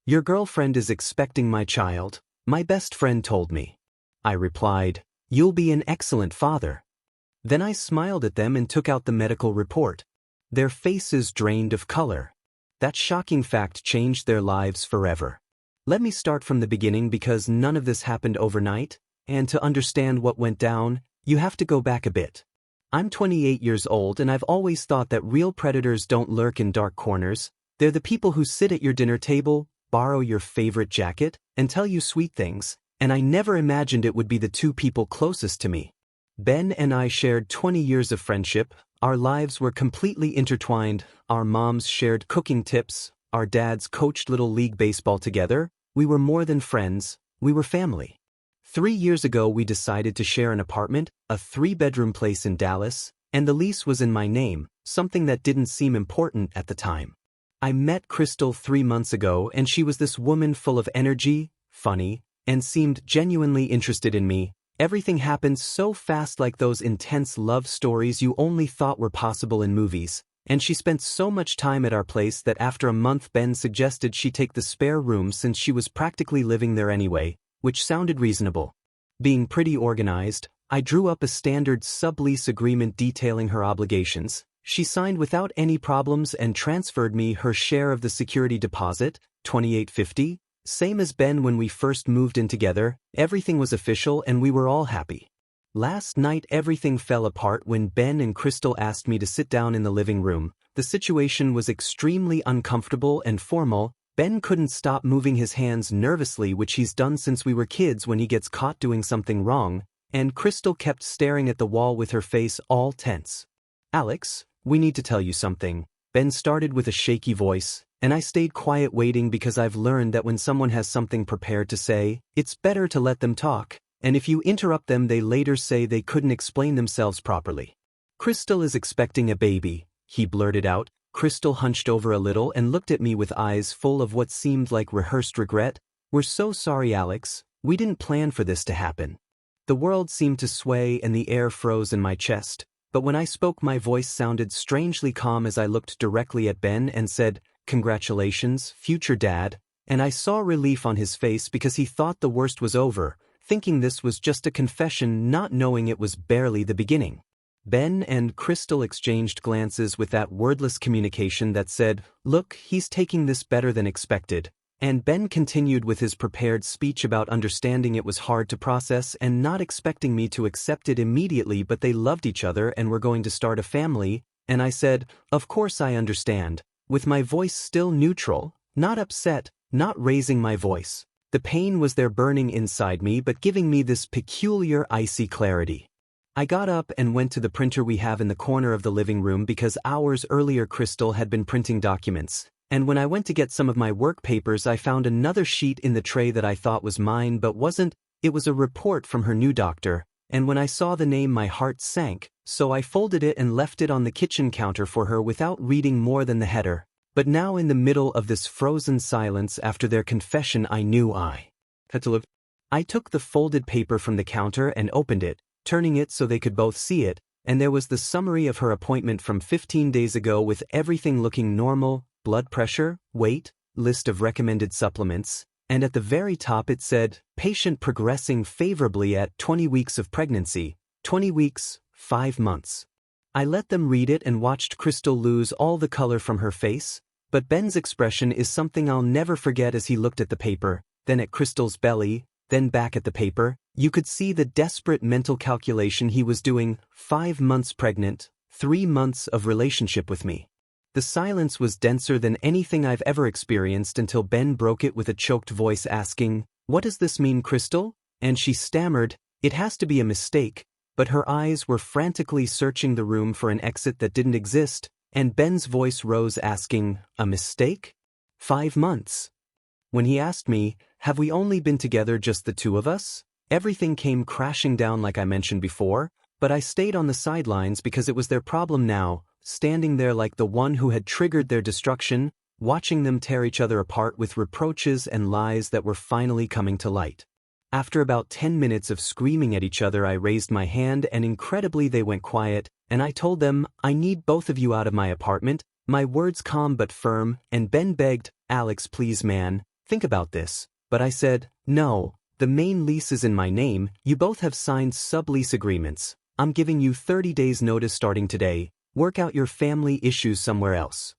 "Your girlfriend is expecting my child, my best friend told me." I replied, "You'll be an excellent father." Then I smiled at them and took out the medical report. Their faces drained of color. That shocking fact changed their lives forever. Let me start from the beginning because none of this happened overnight, and to understand what went down, you have to go back a bit. I'm 28 years old and I've always thought that real predators don't lurk in dark corners. They're the people who sit at your dinner table, borrow your favorite jacket, and tell you sweet things, and I never imagined it would be the two people closest to me. Ben and I shared 20 years of friendship. Our lives were completely intertwined. Our moms shared cooking tips. Our dads coached Little League Baseball together. We were more than friends. We were family. 3 years ago we decided to share an apartment, a 3-bedroom place in Dallas, and the lease was in my name, something that didn't seem important at the time. I met Crystal 3 months ago and she was this woman full of energy, funny, and seemed genuinely interested in me. Everything happened so fast, like those intense love stories you only thought were possible in movies, and she spent so much time at our place that after a month Ben suggested she take the spare room since she was practically living there anyway, which sounded reasonable. Being pretty organized, I drew up a standard sublease agreement detailing her obligations. She signed without any problems and transferred me her share of the security deposit, $28.50. Same as Ben when we first moved in together. Everything was official and we were all happy. Last night everything fell apart when Ben and Crystal asked me to sit down in the living room. The situation was extremely uncomfortable and formal. Ben couldn't stop moving his hands nervously, which he's done since we were kids when he gets caught doing something wrong, and Crystal kept staring at the wall with her face all tense. "Alex, we need to tell you something," Ben started with a shaky voice, and I stayed quiet waiting because I've learned that when someone has something prepared to say, it's better to let them talk, and if you interrupt them they later say they couldn't explain themselves properly. "Crystal is expecting a baby," he blurted out. Crystal hunched over a little and looked at me with eyes full of what seemed like rehearsed regret. "We're so sorry, Alex. We didn't plan for this to happen." The world seemed to sway and the air froze in my chest, but when I spoke my voice sounded strangely calm as I looked directly at Ben and said, "Congratulations, future dad," and I saw relief on his face because he thought the worst was over, thinking this was just a confession, not knowing it was barely the beginning. Ben and Crystal exchanged glances with that wordless communication that said, "Look, he's taking this better than expected," and Ben continued with his prepared speech about understanding it was hard to process and not expecting me to accept it immediately, but they loved each other and were going to start a family, and I said, "Of course I understand," with my voice still neutral, not upset, not raising my voice. The pain was there burning inside me but giving me this peculiar icy clarity. I got up and went to the printer we have in the corner of the living room because hours earlier Crystal had been printing documents, and when I went to get some of my work papers I found another sheet in the tray that I thought was mine but wasn't. It was a report from her new doctor, and when I saw the name my heart sank, so I folded it and left it on the kitchen counter for her without reading more than the header. But now in the middle of this frozen silence after their confession I knew I had to live. I took the folded paper from the counter and opened it, turning it so they could both see it, and there was the summary of her appointment from 15 days ago with everything looking normal: blood pressure, weight, list of recommended supplements, and at the very top it said, "Patient progressing favorably at 20 weeks of pregnancy, 20 weeks, 5 months. I let them read it and watched Crystal lose all the color from her face, but Ben's expression is something I'll never forget as he looked at the paper, then at Crystal's belly, then back at the paper. You could see the desperate mental calculation he was doing. 5 months pregnant, 3 months of relationship with me. The silence was denser than anything I've ever experienced until Ben broke it with a choked voice asking, "What does this mean, Crystal?" And she stammered, "It has to be a mistake," but her eyes were frantically searching the room for an exit that didn't exist, and Ben's voice rose asking, "A mistake? 5 months?" When he asked me, "Have we only been together just the two of us?" everything came crashing down like I mentioned before, but I stayed on the sidelines because it was their problem now, standing there like the one who had triggered their destruction, watching them tear each other apart with reproaches and lies that were finally coming to light. After about 10 minutes of screaming at each other I raised my hand and incredibly they went quiet, and I told them, "I need both of you out of my apartment," my words calm but firm, and Ben begged, "Alex, please man, Think about this. But I said, no, the main lease is in my name, you both have signed sublease agreements. I'm giving you 30 days notice starting today, work out your family issues somewhere else.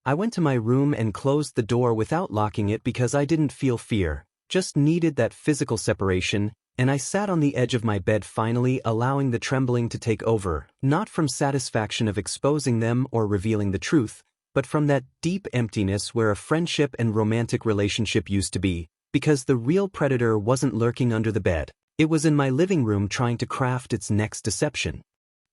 I went to my room and closed the door without locking it because I didn't feel fear, just needed that physical separation, and I sat on the edge of my bed finally allowing the trembling to take over, not from satisfaction of exposing them or revealing the truth, but from that deep emptiness where a friendship and romantic relationship used to be, because the real predator wasn't lurking under the bed. It was in my living room trying to craft its next deception.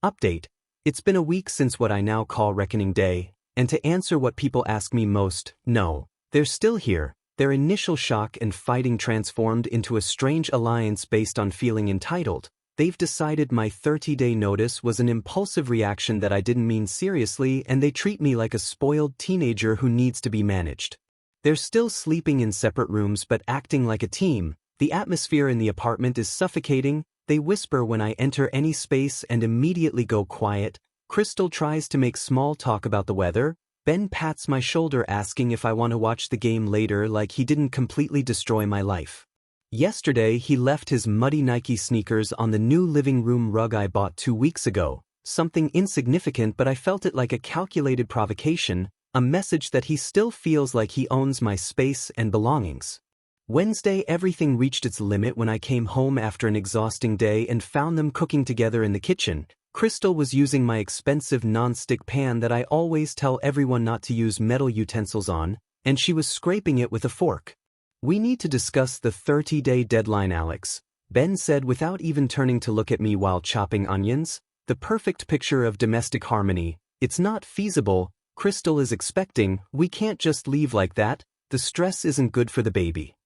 Update. It's been a week since what I now call Reckoning Day, and to answer what people ask me most, no, they're still here. Their initial shock and fighting transformed into a strange alliance based on feeling entitled. They've decided my 30-day notice was an impulsive reaction that I didn't mean seriously, and they treat me like a spoiled teenager who needs to be managed. They're still sleeping in separate rooms but acting like a team. The atmosphere in the apartment is suffocating. They whisper when I enter any space and immediately go quiet. Crystal tries to make small talk about the weather. Ben pats my shoulder asking if I want to watch the game later, like he didn't completely destroy my life. Yesterday he left his muddy Nike sneakers on the new living room rug I bought 2 weeks ago. Something insignificant, but I felt it like a calculated provocation, a message that he still feels like he owns my space and belongings. Wednesday everything reached its limit when I came home after an exhausting day and found them cooking together in the kitchen. Crystal was using my expensive non-stick pan that I always tell everyone not to use metal utensils on, and she was scraping it with a fork. "We need to discuss the 30-day deadline, Alex," Ben said without even turning to look at me while chopping onions. The perfect picture of domestic harmony. It's not feasible. Crystal is expecting. We can't just leave like that. The stress isn't good for the baby.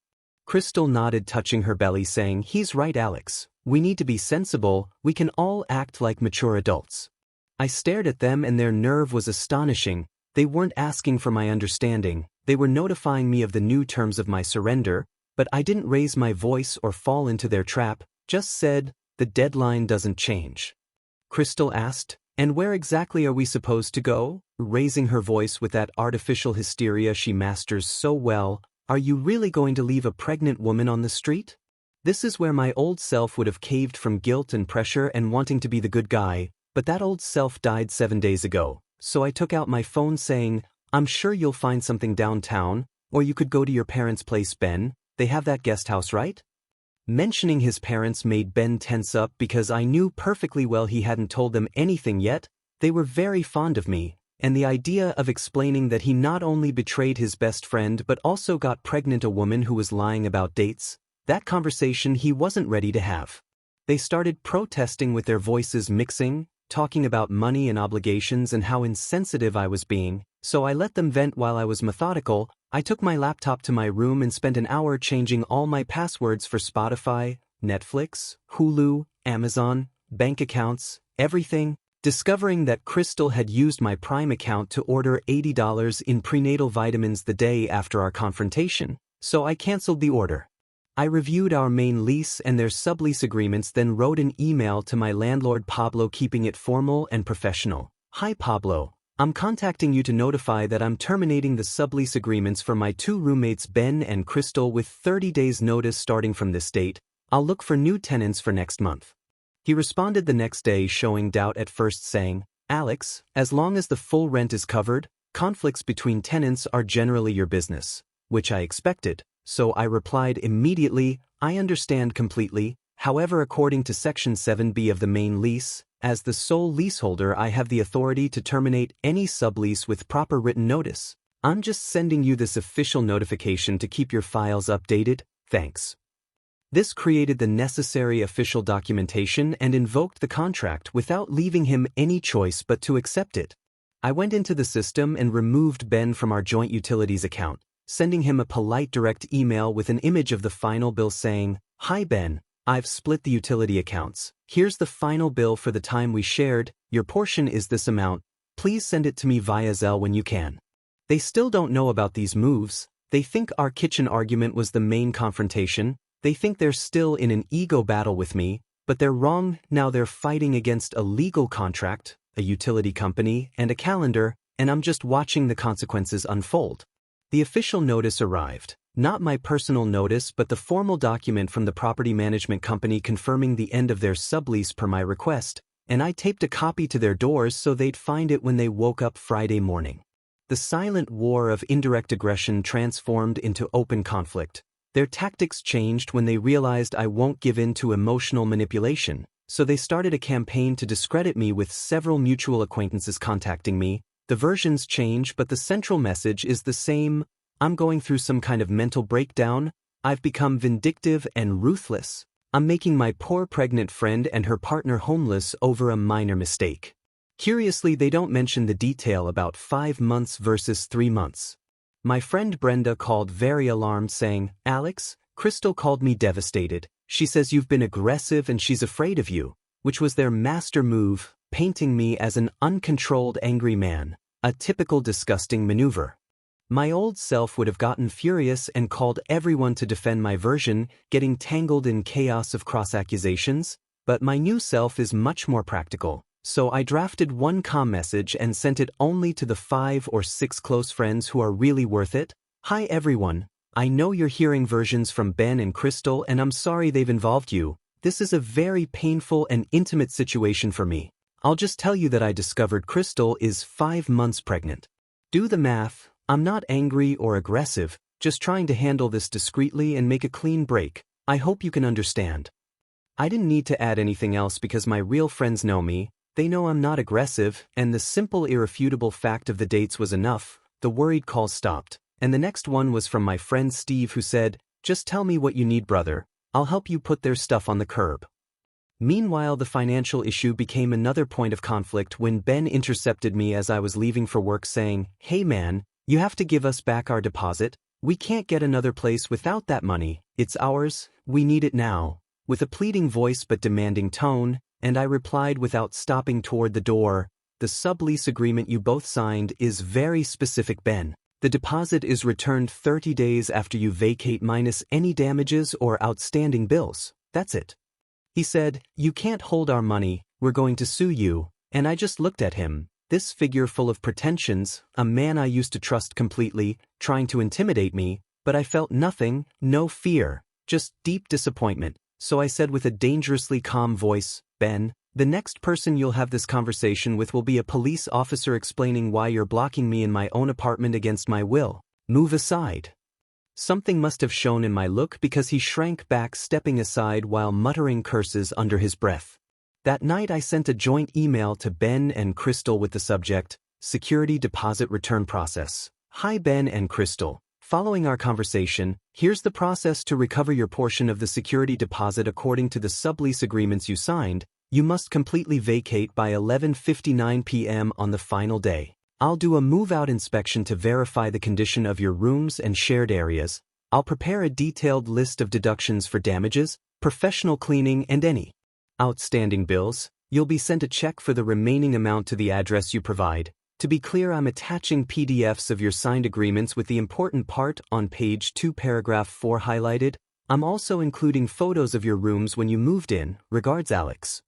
Crystal nodded, touching her belly, saying, "He's right, Alex. We need to be sensible. We can all act like mature adults." I stared at them and their nerve was astonishing. They weren't asking for my understanding. They were notifying me of the new terms of my surrender, but I didn't raise my voice or fall into their trap, just said, "The deadline doesn't change." Crystal asked, "And where exactly are we supposed to go?" Raising her voice with that artificial hysteria she masters so well. "Are you really going to leave a pregnant woman on the street?" This is where my old self would have caved from guilt and pressure and wanting to be the good guy, but that old self died 7 days ago, so I took out my phone saying, "I'm sure you'll find something downtown, or you could go to your parents' place, Ben. They have that guest house, right?" Mentioning his parents made Ben tense up because I knew perfectly well he hadn't told them anything yet. They were very fond of me, and the idea of explaining that he not only betrayed his best friend but also got pregnant a woman who was lying about dates, that conversation he wasn't ready to have. They started protesting with their voices mixing, talking about money and obligations and how insensitive I was being, so I let them vent while I was methodical. I took my laptop to my room and spent an hour changing all my passwords for Spotify, Netflix, Hulu, Amazon, bank accounts, everything, discovering that Crystal had used my Prime account to order $80 in prenatal vitamins the day after our confrontation, so I canceled the order. I reviewed our main lease and their sublease agreements, then wrote an email to my landlord Pablo, keeping it formal and professional. "Hi Pablo, I'm contacting you to notify that I'm terminating the sublease agreements for my 2 roommates Ben and Crystal with 30 days notice starting from this date. I'll look for new tenants for next month." He responded the next day, showing doubt at first, saying, "Alex, as long as the full rent is covered, conflicts between tenants are generally your business," which I expected. So I replied immediately, "I understand completely. However, according to Section 7B of the main lease, as the sole leaseholder I have the authority to terminate any sublease with proper written notice. I'm just sending you this official notification to keep your files updated, thanks." This created the necessary official documentation and invoked the contract without leaving him any choice but to accept it. I went into the system and removed Ben from our joint utilities account, sending him a polite direct email with an image of the final bill saying, "Hi Ben, I've split the utility accounts. Here's the final bill for the time we shared. Your portion is this amount. Please send it to me via Zelle when you can." They still don't know about these moves. They think our kitchen argument was the main confrontation. They think they're still in an ego battle with me, but they're wrong. Now they're fighting against a legal contract, a utility company, and a calendar, and I'm just watching the consequences unfold. The official notice arrived. Not my personal notice but the formal document from the property management company confirming the end of their sublease per my request, and I taped a copy to their doors so they'd find it when they woke up Friday morning. The silent war of indirect aggression transformed into open conflict. Their tactics changed when they realized I won't give in to emotional manipulation, so they started a campaign to discredit me with several mutual acquaintances contacting me. The versions change but the central message is the same: I'm going through some kind of mental breakdown, I've become vindictive and ruthless. I'm making my poor pregnant friend and her partner homeless over a minor mistake. Curiously, they don't mention the detail about 5 months versus 3 months. My friend Brenda called very alarmed saying, "Alex, Crystal called me devastated. She says you've been aggressive and she's afraid of you," which was their master move, painting me as an uncontrolled angry man, a typical disgusting maneuver. My old self would have gotten furious and called everyone to defend my version, getting tangled in chaos of cross-accusations, but my new self is much more practical, so I drafted one calm message and sent it only to the 5 or 6 close friends who are really worth it. "Hi everyone, I know you're hearing versions from Ben and Crystal and I'm sorry they've involved you. This is a very painful and intimate situation for me. I'll just tell you that I discovered Crystal is 5 months pregnant. Do the math. I'm not angry or aggressive, just trying to handle this discreetly and make a clean break. I hope you can understand." I didn't need to add anything else because my real friends know me, they know I'm not aggressive, and the simple irrefutable fact of the dates was enough. The worried calls stopped, and the next one was from my friend Steve who said, "Just tell me what you need, brother. I'll help you put their stuff on the curb." Meanwhile, the financial issue became another point of conflict when Ben intercepted me as I was leaving for work saying, "Hey man, you have to give us back our deposit. We can't get another place without that money. It's ours, we need it now," with a pleading voice but demanding tone, and I replied without stopping toward the door, "The sublease agreement you both signed is very specific, Ben. The deposit is returned 30 days after you vacate minus any damages or outstanding bills. That's it." He said, "You can't hold our money, we're going to sue you," and I just looked at him. This figure full of pretensions, a man I used to trust completely, trying to intimidate me, but I felt nothing, no fear, just deep disappointment. So I said with a dangerously calm voice, "Ben, the next person you'll have this conversation with will be a police officer explaining why you're blocking me in my own apartment against my will. Move aside." Something must have shown in my look because he shrank back, stepping aside while muttering curses under his breath. That night I sent a joint email to Ben and Crystal with the subject, "Security Deposit Return Process." "Hi Ben and Crystal. Following our conversation, here's the process to recover your portion of the security deposit according to the sublease agreements you signed. You must completely vacate by 11:59 p.m. on the final day. I'll do a move-out inspection to verify the condition of your rooms and shared areas. I'll prepare a detailed list of deductions for damages, professional cleaning and any outstanding bills. You'll be sent a check for the remaining amount to the address you provide. To be clear, I'm attaching PDFs of your signed agreements with the important part on page 2 paragraph 4 highlighted. I'm also including photos of your rooms when you moved in. Regards, Alex."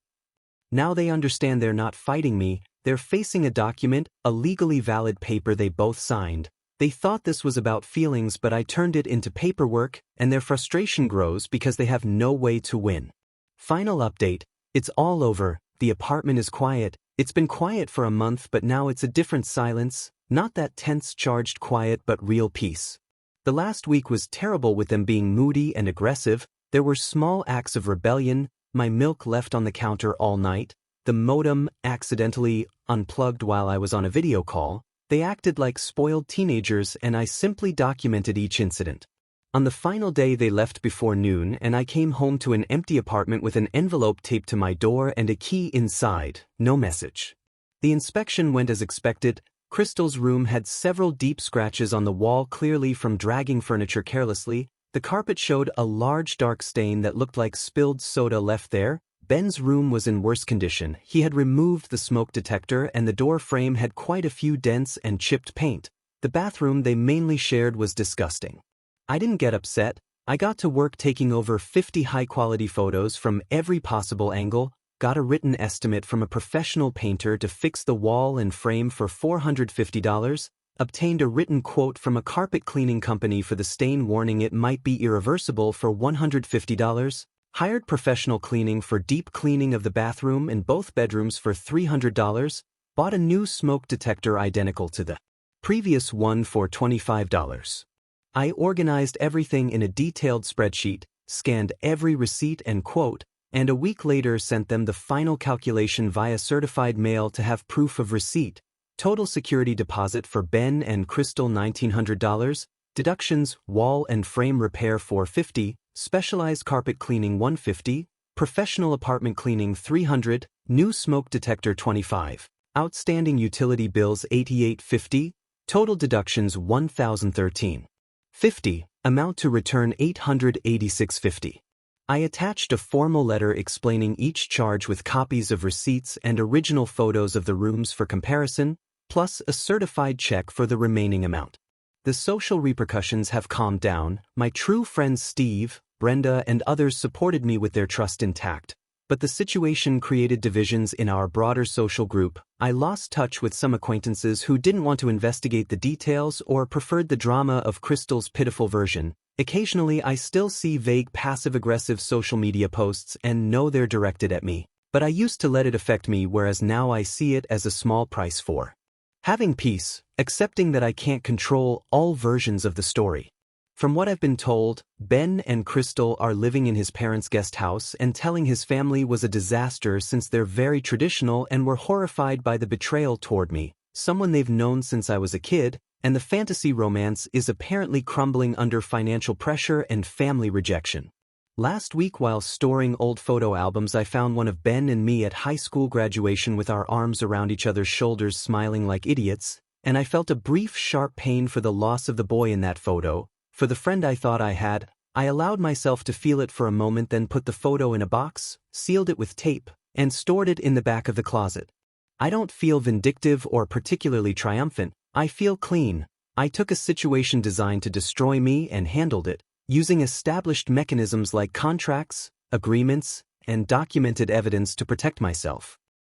Now they understand they're not fighting me, they're facing a document, a legally valid paper they both signed. They thought this was about feelings but I turned it into paperwork, and their frustration grows because they have no way to win. Final update: it's all over, the apartment is quiet. It's been quiet for a month but now it's a different silence, not that tense charged quiet but real peace. The last week was terrible with them being moody and aggressive. There were small acts of rebellion, my milk left on the counter all night, the modem accidentally unplugged while I was on a video call. They acted like spoiled teenagers and I simply documented each incident. On the final day they left before noon and I came home to an empty apartment with an envelope taped to my door and a key inside, no message. The inspection went as expected. Crystal's room had several deep scratches on the wall, clearly from dragging furniture carelessly. The carpet showed a large dark stain that looked like spilled soda left there. Ben's room was in worse condition. He had removed the smoke detector and the door frame had quite a few dents and chipped paint. The bathroom they mainly shared was disgusting. I didn't get upset. I got to work taking over 50 high-quality photos from every possible angle, got a written estimate from a professional painter to fix the wall and frame for $450, obtained a written quote from a carpet cleaning company for the stain warning it might be irreversible for $150, hired professional cleaning for deep cleaning of the bathroom and both bedrooms for $300, bought a new smoke detector identical to the previous one for $25. I organized everything in a detailed spreadsheet, scanned every receipt and quote, and a week later sent them the final calculation via certified mail to have proof of receipt. Total security deposit for Ben and Crystal $1,900, deductions wall and frame repair $450, specialized carpet cleaning $150, professional apartment cleaning $300, new smoke detector $25, outstanding utility bills $88.50, total deductions $1,013.50, amount to return $886.50. I attached a formal letter explaining each charge with copies of receipts and original photos of the rooms for comparison, plus a certified check for the remaining amount. The social repercussions have calmed down. My true friends Steve, Brenda, and others supported me with their trust intact, but the situation created divisions in our broader social group. I lost touch with some acquaintances who didn't want to investigate the details or preferred the drama of Crystal's pitiful version. Occasionally I still see vague passive-aggressive social media posts and know they're directed at me, but I used to let it affect me, whereas now I see it as a small price for having peace, accepting that I can't control all versions of the story. From what I've been told, Ben and Crystal are living in his parents' guest house and telling his family was a disaster since they're very traditional and were horrified by the betrayal toward me, someone they've known since I was a kid, and the fantasy romance is apparently crumbling under financial pressure and family rejection. Last week while storing old photo albums I found one of Ben and me at high school graduation with our arms around each other's shoulders smiling like idiots, and I felt a brief sharp pain for the loss of the boy in that photo. For the friend I thought I had, I allowed myself to feel it for a moment, then put the photo in a box, sealed it with tape, and stored it in the back of the closet. I don't feel vindictive or particularly triumphant. I feel clean. I took a situation designed to destroy me and handled it, using established mechanisms like contracts, agreements, and documented evidence to protect myself.